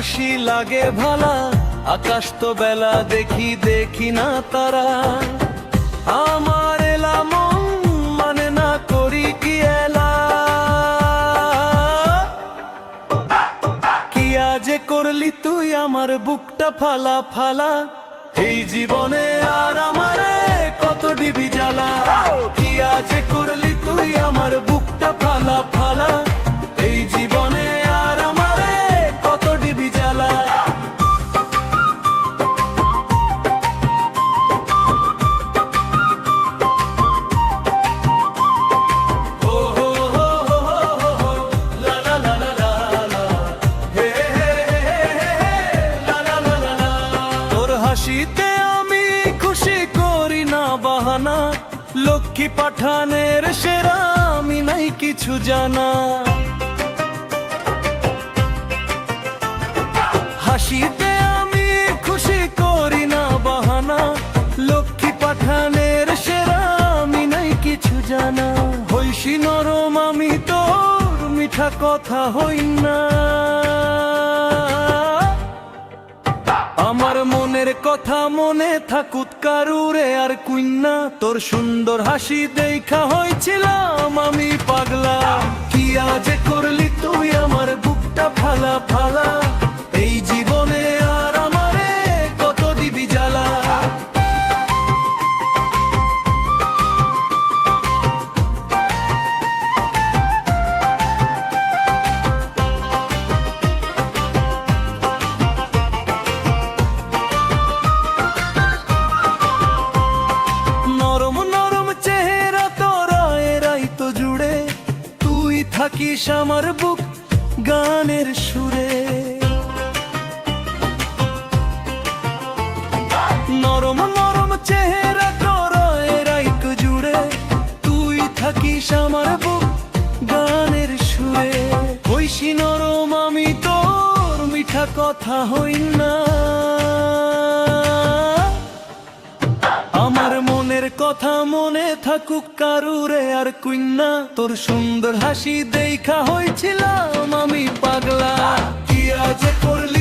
হাসি লাগে ভালা, আকাশ তো বেলা দেখি দেখি না তারা। আমার এলা মন মানে না করি কি এলা, কি আজ করলি তুই আমার বুকটা ফালা ফালা। এই জীবনে আর আমারে কত দিবি জ্বালা, কি আজ করলি তুই আমার বুকটা ফালা ফালা। এই জীবনে আর আমারে কত দিবি জ্বালা। হাসিতে আমি খুশি করি না বাহানা, লক্ষ্মী পাঠানের সেরা আমি নাই কিছু জানা। হাসিতে আমি খুশি করি না বাহানা, লক্ষ্মী পাঠানের সেরা আমি নাই কিছু জানা। হইসি নরম আমি তোর মিঠা কথা হই না, আমার মনের কথা মনে থাকুত কারুরে আর কুইন্না। তোর সুন্দর হাসি দেখা হয়েছিলাম আমি পাগলা, কি আজ করলি তুই আমার বুকটা ফালা ফালা। এই জীবনে আর আমারে কত দিবি জ্বালা। থাকিস আমার বুক গানের সুরে, নরম নরম চেহারা তোর রাইত জুড়ে। তুই থাকিস আমার বুক গানের সুরে, হইসি নরম আমি তোর মিঠা কথা হই না। আমার মনের কথা মনে থাকুক কারুরে আর কুইন্না, তোর সুন্দর হাসি দেখা হয়েছিলাম আমি পাগলা, কি আজ করলি